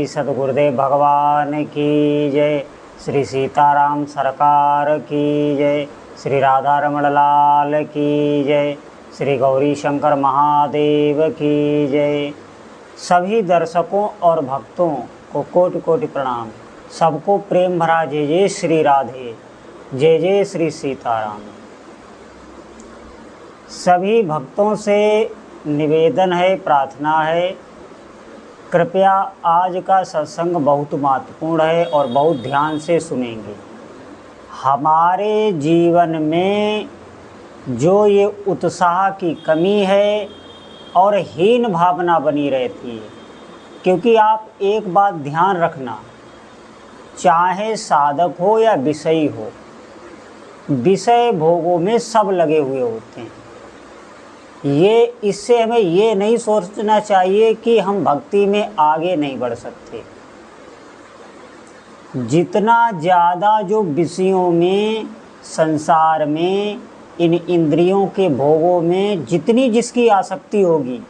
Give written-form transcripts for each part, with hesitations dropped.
सतगुरुदेव भगवान की जय। श्री सीताराम सरकार की जय। श्री राधा रमण लाल की जय। श्री गौरी शंकर महादेव की जय। सभी दर्शकों और भक्तों को कोटि कोटि प्रणाम। सबको प्रेम भरा जय जय श्री राधे, जय जय श्री सीताराम। सभी भक्तों से निवेदन है, प्रार्थना है, कृपया आज का सत्संग बहुत महत्वपूर्ण है और बहुत ध्यान से सुनेंगे। हमारे जीवन में जो ये उत्साह की कमी है और हीन भावना बनी रहती है, क्योंकि आप एक बात ध्यान रखना, चाहे साधक हो या विषयी हो, विषय भोगों में सब लगे हुए होते हैं। इससे हमें ये नहीं सोचना चाहिए कि हम भक्ति में आगे नहीं बढ़ सकते। जितना ज़्यादा जो विषयों में, संसार में, इन इंद्रियों के भोगों में जितनी जिसकी आसक्ति होगी,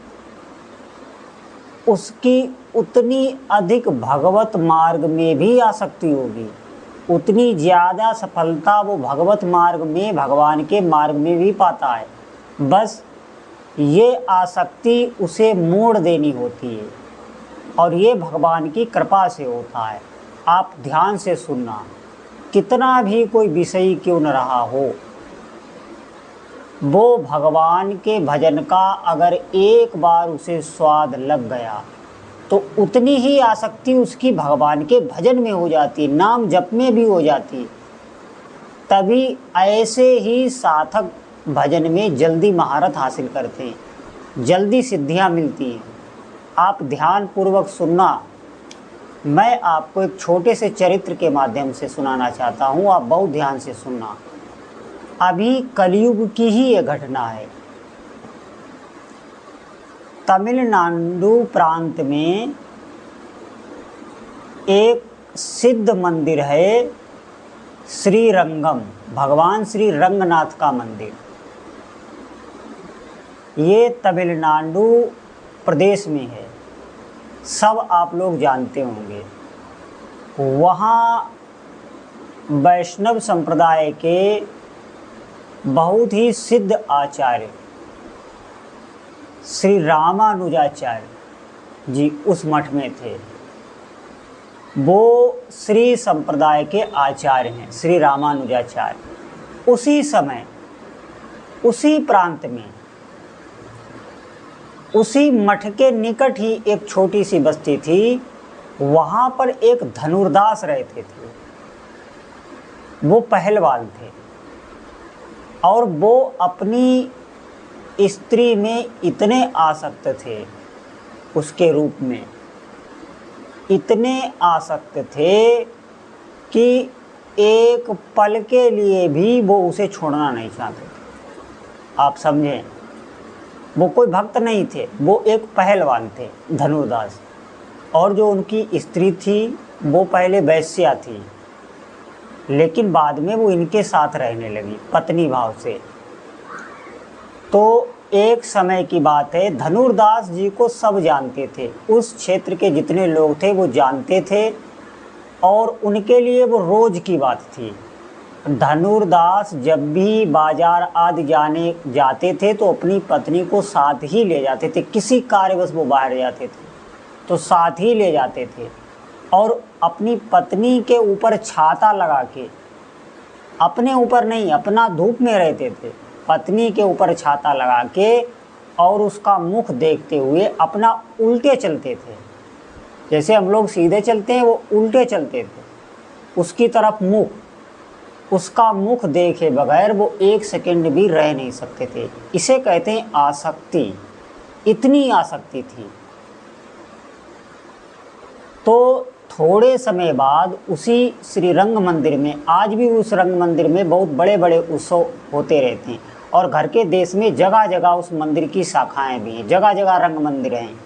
उसकी उतनी अधिक भगवत मार्ग में भी आसक्ति होगी, उतनी ज़्यादा सफलता वो भगवत मार्ग में, भगवान के मार्ग में भी पाता है। बस ये आसक्ति उसे मोड़ देनी होती है और ये भगवान की कृपा से होता है। आप ध्यान से सुनना, कितना भी कोई विषय क्यों न रहा हो, वो भगवान के भजन का अगर एक बार उसे स्वाद लग गया तो उतनी ही आसक्ति उसकी भगवान के भजन में हो जाती, नाम जप में भी हो जाती। तभी ऐसे ही साधक भजन में जल्दी महारत हासिल करते हैं, जल्दी सिद्धियां मिलती हैं। आप ध्यान पूर्वक सुनना। मैं आपको एक छोटे से चरित्र के माध्यम से सुनाना चाहता हूँ, आप बहुत ध्यान से सुनना। अभी कलयुग की ही ये घटना है। तमिलनाडु प्रांत में एक सिद्ध मंदिर है, श्री रंगम, भगवान श्री रंगनाथ का मंदिर। ये तमिलनाडु प्रदेश में है, सब आप लोग जानते होंगे। वहाँ वैष्णव संप्रदाय के बहुत ही सिद्ध आचार्य श्री रामानुजाचार्य जी उस मठ में थे। वो श्री संप्रदाय के आचार्य हैं, श्री रामानुजाचार्य। उसी समय, उसी प्रांत में, उसी मठ के निकट ही एक छोटी सी बस्ती थी। वहाँ पर एक धनुर्दास रहते थे। वो पहलवान थे और वो अपनी स्त्री में इतने आसक्त थे, उसके रूप में इतने आसक्त थे कि एक पल के लिए भी वो उसे छोड़ना नहीं चाहते थे। आप समझें, वो कोई भक्त नहीं थे, वो एक पहलवान थे, धनुर्दास। और जो उनकी स्त्री थी वो पहले वैश्या थी, लेकिन बाद में वो इनके साथ रहने लगी पत्नी भाव से। तो एक समय की बात है, धनुर्दास जी को सब जानते थे, उस क्षेत्र के जितने लोग थे वो जानते थे और उनके लिए वो रोज़ की बात थी। धनुर्दास जब भी बाजार आदि जाते थे तो अपनी पत्नी को साथ ही ले जाते थे। किसी कार्यवश वो बाहर जाते थे तो साथ ही ले जाते थे और अपनी पत्नी के ऊपर छाता लगा के, अपने ऊपर नहीं, अपना धूप में रहते थे, पत्नी के ऊपर छाता लगा के और उसका मुख देखते हुए अपना उल्टे चलते थे। जैसे हम लोग सीधे चलते हैं, वो उल्टे चलते थे। उसकी तरफ मुख, उसका मुख देखे बगैर वो एक सेकंड भी रह नहीं सकते थे। इसे कहते हैं आसक्ति। इतनी आसक्ति थी। तो थोड़े समय बाद उसी श्री रंग मंदिर में, आज भी उस रंग मंदिर में बहुत बड़े बड़े उत्सव होते रहते हैं और घर के देश में जगह जगह उस मंदिर की शाखाएं भी हैं, जगह जगह रंग मंदिर हैं।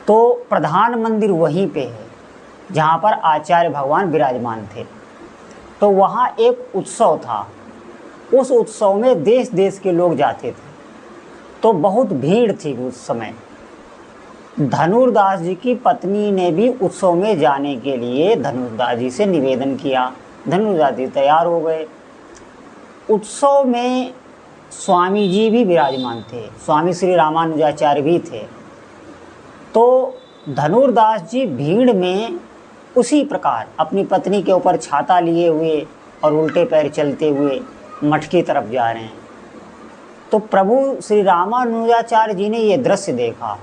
तो प्रधान मंदिर वहीं पे है जहाँ पर आचार्य भगवान विराजमान थे। तो वहाँ एक उत्सव था, उस उत्सव में देश देश के लोग जाते थे। तो बहुत भीड़ थी उस समय। धनुर्दास जी की पत्नी ने भी उत्सव में जाने के लिए धनुर्दास जी से निवेदन किया। धनुर्दास जी तैयार हो गए। उत्सव में स्वामी जी भी विराजमान थे, स्वामी श्री रामानुजाचार्य भी थे। तो धनुर्दास जी भीड़ में उसी प्रकार अपनी पत्नी के ऊपर छाता लिए हुए और उल्टे पैर चलते हुए मठ की तरफ जा रहे हैं। तो प्रभु श्री रामानुजाचार्य जी ने ये दृश्य देखा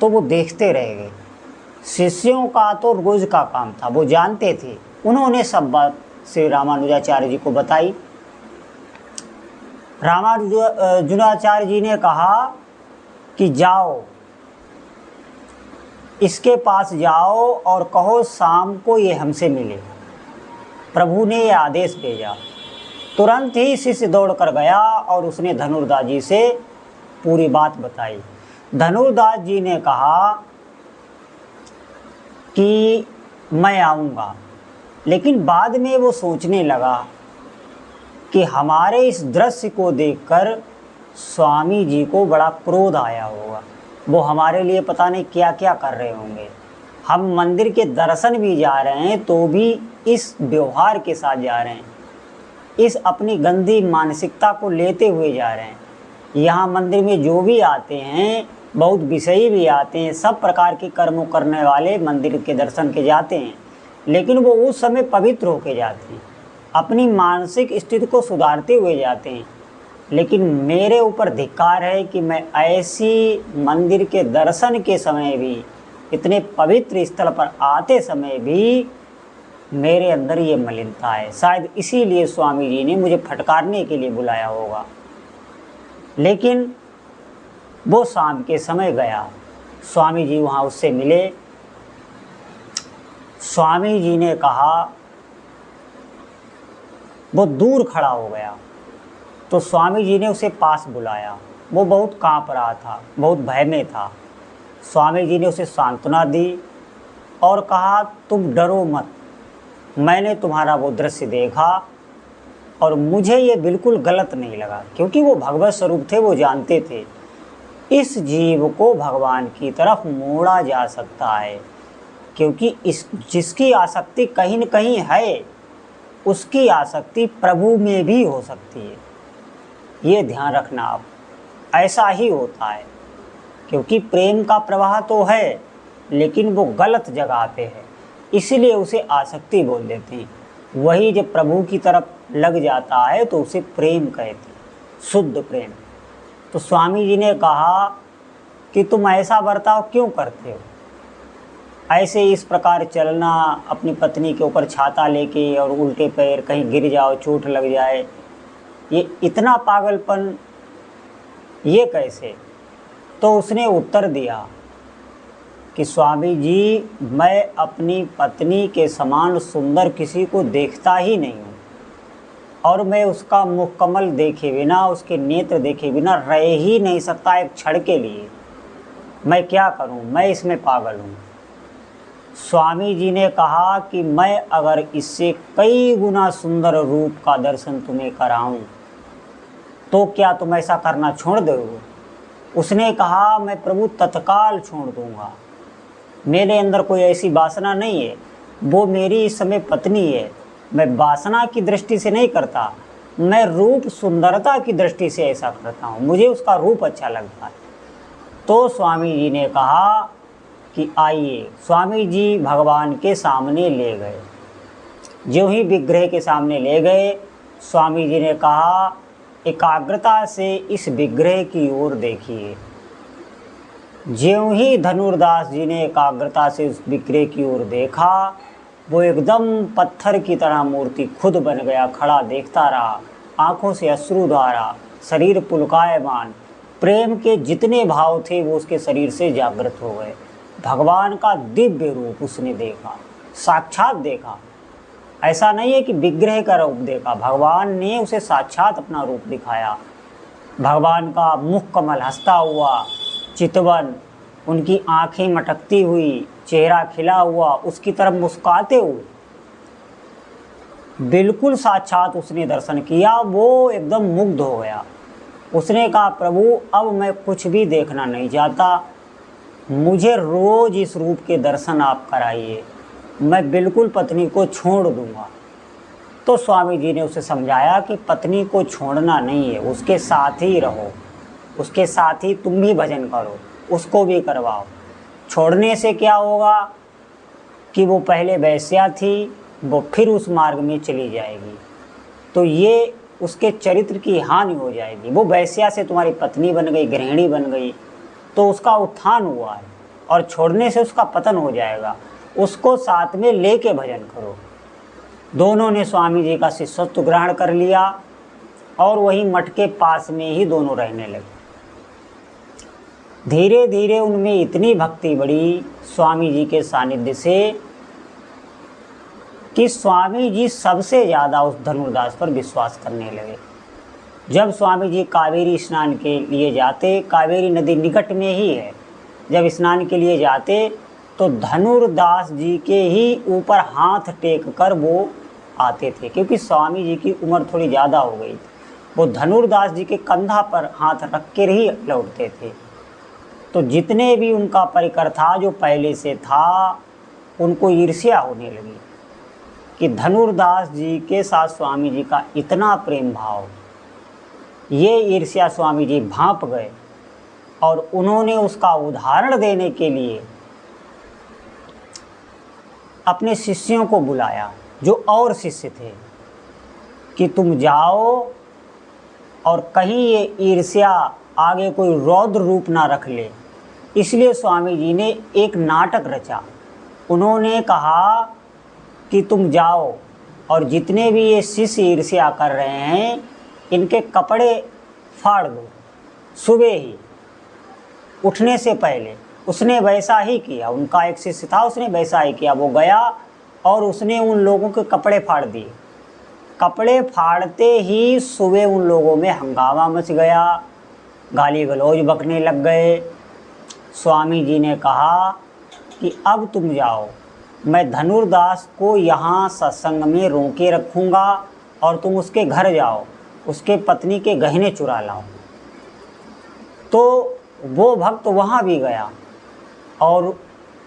तो वो देखते रह गए। शिष्यों का तो रोज का काम था, वो जानते थे। उन्होंने सब बात श्री रामानुजाचार्य जी को बताई। रामानुजाचार्य जी ने कहा कि जाओ, इसके पास जाओ और कहो शाम को ये हमसे मिले। प्रभु ने ये आदेश भेजा। तुरंत ही शिष्य दौड़ कर गया और उसने धनुर्दास जी से पूरी बात बताई। धनुर्दास जी ने कहा कि मैं आऊँगा, लेकिन बाद में वो सोचने लगा कि हमारे इस दृश्य को देखकर स्वामी जी को बड़ा क्रोध आया होगा, वो हमारे लिए पता नहीं क्या क्या कर रहे होंगे। हम मंदिर के दर्शन भी जा रहे हैं तो भी इस व्यवहार के साथ जा रहे हैं, इस अपनी गंदी मानसिकता को लेते हुए जा रहे हैं। यहाँ मंदिर में जो भी आते हैं, बहुत विषयी भी आते हैं, सब प्रकार के कर्मों करने वाले मंदिर के दर्शन के जाते हैं, लेकिन वो उस समय पवित्र होके जाते हैं, अपनी मानसिक स्थिति को सुधारते हुए जाते हैं। लेकिन मेरे ऊपर धिक्कार है कि मैं ऐसी मंदिर के दर्शन के समय भी, इतने पवित्र स्थल पर आते समय भी मेरे अंदर ये मलिनता है। शायद इसीलिए स्वामी जी ने मुझे फटकारने के लिए बुलाया होगा। लेकिन वो शाम के समय गया, स्वामी जी वहाँ उससे मिले। स्वामी जी ने कहा, वो दूर खड़ा हो गया तो स्वामी जी ने उसे पास बुलाया। वो बहुत काँप रहा था, बहुत भय में था। स्वामी जी ने उसे सांत्वना दी और कहा, तुम डरो मत, मैंने तुम्हारा वो दृश्य देखा और मुझे ये बिल्कुल गलत नहीं लगा, क्योंकि वो भगवत स्वरूप थे। वो जानते थे इस जीव को भगवान की तरफ मोड़ा जा सकता है, क्योंकि इस जिसकी आसक्ति कहीं न कहीं है, उसकी आसक्ति प्रभु में भी हो सकती है। ये ध्यान रखना आप, ऐसा ही होता है, क्योंकि प्रेम का प्रवाह तो है लेकिन वो गलत जगह पे है, इसीलिए उसे आसक्ति बोल देते हैं। वही जब प्रभु की तरफ लग जाता है तो उसे प्रेम कहते हैं, शुद्ध प्रेम। तो स्वामी जी ने कहा कि तुम ऐसा बर्ताव क्यों करते हो, ऐसे इस प्रकार चलना, अपनी पत्नी के ऊपर छाता लेके और उल्टे पैर, कहीं गिर जाओ, चोट लग जाए, ये इतना पागलपन, ये कैसे। तो उसने उत्तर दिया कि स्वामी जी, मैं अपनी पत्नी के समान सुंदर किसी को देखता ही नहीं हूँ, और मैं उसका मुख कमल देखे बिना, उसके नेत्र देखे बिना रह ही नहीं सकता एक क्षण के लिए। मैं क्या करूँ, मैं इसमें पागल हूँ। स्वामी जी ने कहा कि मैं अगर इससे कई गुना सुंदर रूप का दर्शन तुम्हें कराऊं तो क्या तुम ऐसा करना छोड़ दोगे। उसने कहा, मैं प्रभु तत्काल छोड़ दूंगा, मेरे अंदर कोई ऐसी वासना नहीं है, वो मेरी इस समय पत्नी है। मैं वासना की दृष्टि से नहीं करता, मैं रूप सुंदरता की दृष्टि से ऐसा करता हूँ, मुझे उसका रूप अच्छा लगता है। तो स्वामी जी ने कहा कि आइए। स्वामी जी भगवान के सामने ले गए। जो ही विग्रह के सामने ले गए, स्वामी जी ने कहा, एकाग्रता से इस विग्रह की ओर देखिए। ज्यों ही धनुर्दास जी ने एकाग्रता से उस विग्रह की ओर देखा, वो एकदम पत्थर की तरह मूर्ति खुद बन गया, खड़ा देखता रहा, आंखों से अश्रुधारा, शरीर पुलकायमान। प्रेम के जितने भाव थे वो उसके शरीर से जागृत हो गए। भगवान का दिव्य रूप उसने देखा, साक्षात देखा। ऐसा नहीं है कि विग्रह का रूप देखा, भगवान ने उसे साक्षात अपना रूप दिखाया। भगवान का मुख कमल हंसता हुआ, चितवन, उनकी आंखें मटकती हुई, चेहरा खिला हुआ, उसकी तरफ मुस्कुराते हुए, बिल्कुल साक्षात उसने दर्शन किया। वो एकदम मुग्ध हो गया। उसने कहा, प्रभु अब मैं कुछ भी देखना नहीं चाहता, मुझे रोज़ इस रूप के दर्शन आप कराइए, मैं बिल्कुल पत्नी को छोड़ दूंगा। तो स्वामी जी ने उसे समझाया कि पत्नी को छोड़ना नहीं है, उसके साथ ही रहो, उसके साथ ही तुम भी भजन करो, उसको भी करवाओ। छोड़ने से क्या होगा कि वो पहले वैश्या थी, वो फिर उस मार्ग में चली जाएगी, तो ये उसके चरित्र की हानि हो जाएगी। वो वैश्या से तुम्हारी पत्नी बन गई, गृहिणी बन गई, तो उसका उत्थान हुआ है, और छोड़ने से उसका पतन हो जाएगा। उसको साथ में लेके भजन करो। दोनों ने स्वामी जी का शिष्यत्व ग्रहण कर लिया और वही मठ के पास में ही दोनों रहने लगे। धीरे धीरे उनमें इतनी भक्ति बढ़ी स्वामी जी के सानिध्य से कि स्वामी जी सबसे ज़्यादा उस धनुर्दास पर विश्वास करने लगे। जब स्वामी जी कावेरी स्नान के लिए जाते, कावेरी नदी निकट में ही है, जब स्नान के लिए जाते तो धनुर्दास जी के ही ऊपर हाथ टेक कर वो आते थे, क्योंकि स्वामी जी की उम्र थोड़ी ज़्यादा हो गई थी। वो धनुर्दास जी के कंधा पर हाथ रख कर ही लौटते थे। तो जितने भी उनका परिकर था जो पहले से था, उनको ईर्ष्या होने लगी कि धनुर्दास जी के साथ स्वामी जी का इतना प्रेम भाव। ये ईर्ष्या स्वामी जी भांप गए और उन्होंने उसका उदाहरण देने के लिए अपने शिष्यों को बुलाया, जो और शिष्य थे, कि तुम जाओ और कहीं ये ईर्ष्या आगे कोई रौद्र रूप ना रख ले। इसलिए स्वामी जी ने एक नाटक रचा। उन्होंने कहा कि तुम जाओ और जितने भी ये शिष्य ईर्ष्या कर रहे हैं, इनके कपड़े फाड़ दो सुबह ही उठने से पहले। उसने वैसा ही किया, उनका एक शिष्य था, उसने वैसा ही किया। वो गया और उसने उन लोगों के कपड़े फाड़ दिए। कपड़े फाड़ते ही सुबह उन लोगों में हंगामा मच गया, गाली गलौज बकने लग गए। स्वामी जी ने कहा कि अब तुम जाओ, मैं धनुर्दास को यहाँ सत्संग में रोके रखूँगा और तुम उसके घर जाओ, उसके पत्नी के गहने चुरा लाओ। तो वो भक्त वहाँ भी गया और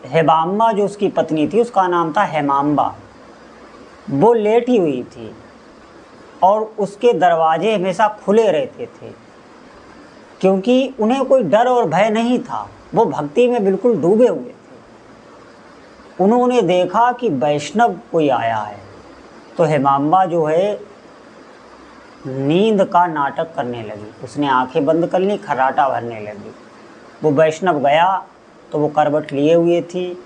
हेमाम्बा जो उसकी पत्नी थी, उसका नाम था हेमाम्बा, वो लेटी हुई थी और उसके दरवाजे हमेशा खुले रहते थे, क्योंकि उन्हें कोई डर और भय नहीं था। वो भक्ति में बिल्कुल डूबे हुए थे। उन्होंने देखा कि वैष्णव कोई आया है, तो हेमाम्बा जो है नींद का नाटक करने लगी। उसने आंखें बंद कर ली, खर्राटा भरने लगी। वो वैष्णव गया तो वो करवट लिए हुए थी,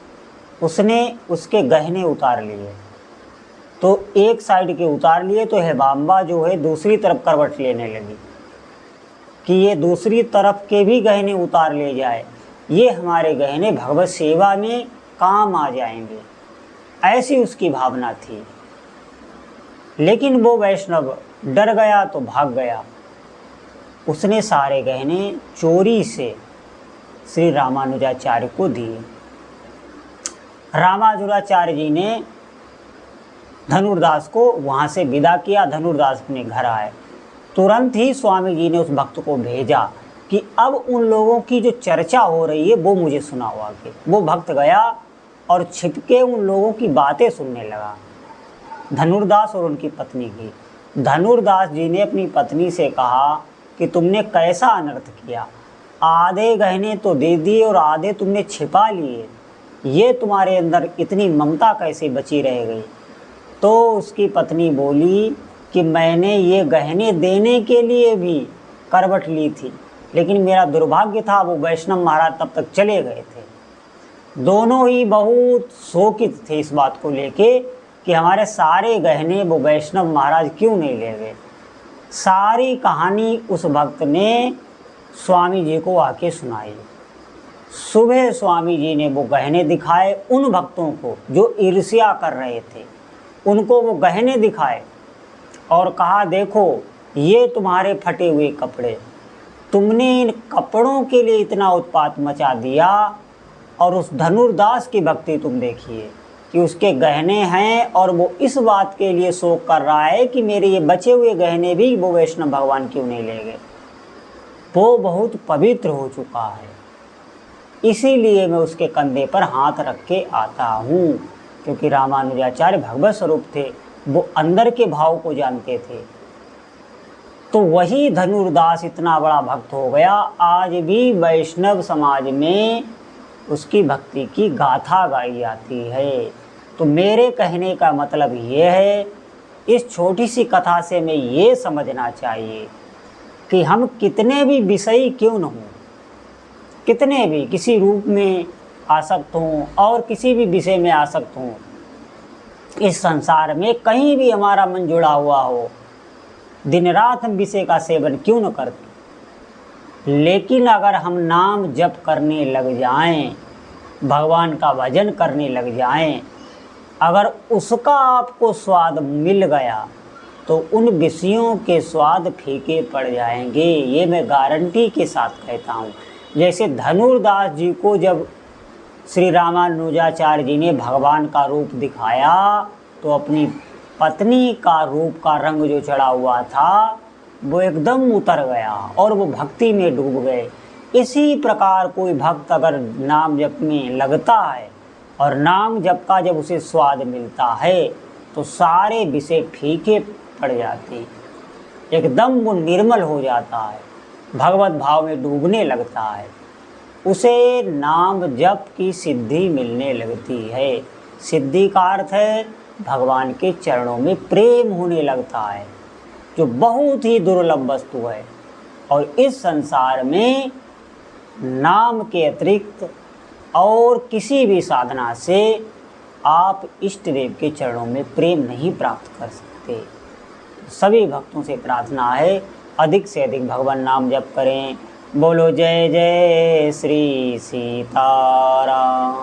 उसने उसके गहने उतार लिए। तो एक साइड के उतार लिए तो हेमाम्बा जो है दूसरी तरफ करवट लेने लगी कि ये दूसरी तरफ के भी गहने उतार ले जाए, ये हमारे गहने भगवत सेवा में काम आ जाएंगे, ऐसी उसकी भावना थी। लेकिन वो वैष्णव डर गया तो भाग गया। उसने सारे गहने चोरी से श्री रामानुजाचार्य को दिए। रामानुजाचार्य जी ने धनुर्दास को वहाँ से विदा किया। धनुर्दास अपने घर आए, तुरंत ही स्वामी जी ने उस भक्त को भेजा कि अब उन लोगों की जो चर्चा हो रही है वो मुझे सुनाओ आके। वो भक्त गया और छिपके उन लोगों की बातें सुनने लगा, धनुर्दास और उनकी पत्नी की। धनुर्दास जी ने अपनी पत्नी से कहा कि तुमने कैसा अनर्थ किया, आधे गहने तो दे दिए और आधे तुमने छिपा लिए, ये तुम्हारे अंदर इतनी ममता कैसे बची रह गई। तो उसकी पत्नी बोली कि मैंने ये गहने देने के लिए भी करवट ली थी, लेकिन मेरा दुर्भाग्य था वो वैष्णव महाराज तब तक चले गए थे। दोनों ही बहुत शोकित थे इस बात को लेके कि हमारे सारे गहने वो वैष्णव महाराज क्यों नहीं ले गए। सारी कहानी उस भक्त ने स्वामी जी को आके सुनाई। सुबह स्वामी जी ने वो गहने दिखाए उन भक्तों को जो ईर्ष्या कर रहे थे, उनको वो गहने दिखाए और कहा देखो ये तुम्हारे फटे हुए कपड़े, तुमने इन कपड़ों के लिए इतना उत्पात मचा दिया, और उस धनुर्दास की भक्ति तुम देखिए कि उसके गहने हैं और वो इस बात के लिए शोक कर रहा है कि मेरे ये बचे हुए गहने भी वो वैष्णव भगवान क्यों नहीं ले गए। वो बहुत पवित्र हो चुका है। इसीलिए मैं उसके कंधे पर हाथ रख के आता हूँ। क्योंकि रामानुजाचार्य भगवत स्वरूप थे, वो अंदर के भाव को जानते थे। तो वही धनुर्दास इतना बड़ा भक्त हो गया, आज भी वैष्णव समाज में उसकी भक्ति की गाथा गाई जाती है। तो मेरे कहने का मतलब ये है, इस छोटी सी कथा से मैं ये समझना चाहिए कि हम कितने भी विषयी क्यों न हों, कितने भी किसी रूप में आसक्त हों और किसी भी विषय में आसक्त हों, इस संसार में कहीं भी हमारा मन जुड़ा हुआ हो, दिन रात हम विषय का सेवन क्यों न करते, लेकिन अगर हम नाम जप करने लग जाएं, भगवान का भजन करने लग जाएं, अगर उसका आपको स्वाद मिल गया तो उन विषयों के स्वाद फीके पड़ जाएंगे। ये मैं गारंटी के साथ कहता हूँ। जैसे धनुर्दास जी को जब श्री रामानुजाचार्य जी ने भगवान का रूप दिखाया तो अपनी पत्नी का रूप का रंग जो चढ़ा हुआ था वो एकदम उतर गया और वो भक्ति में डूब गए। इसी प्रकार कोई भक्त अगर नाम जप में लगता है और नाम जप का जब उसे स्वाद मिलता है तो सारे विषय फीके पड़ जाते, एकदम वो निर्मल हो जाता है, भगवत भाव में डूबने लगता है, उसे नाम जप की सिद्धि मिलने लगती है। सिद्धि का अर्थ है भगवान के चरणों में प्रेम होने लगता है, जो बहुत ही दुर्लभ वस्तु है। और इस संसार में नाम के अतिरिक्त और किसी भी साधना से आप इष्ट देव के चरणों में प्रेम नहीं प्राप्त कर सकते। सभी भक्तों से प्रार्थना है, अधिक से अधिक भगवान नाम जप करें। बोलो जय जय श्री सीताराम।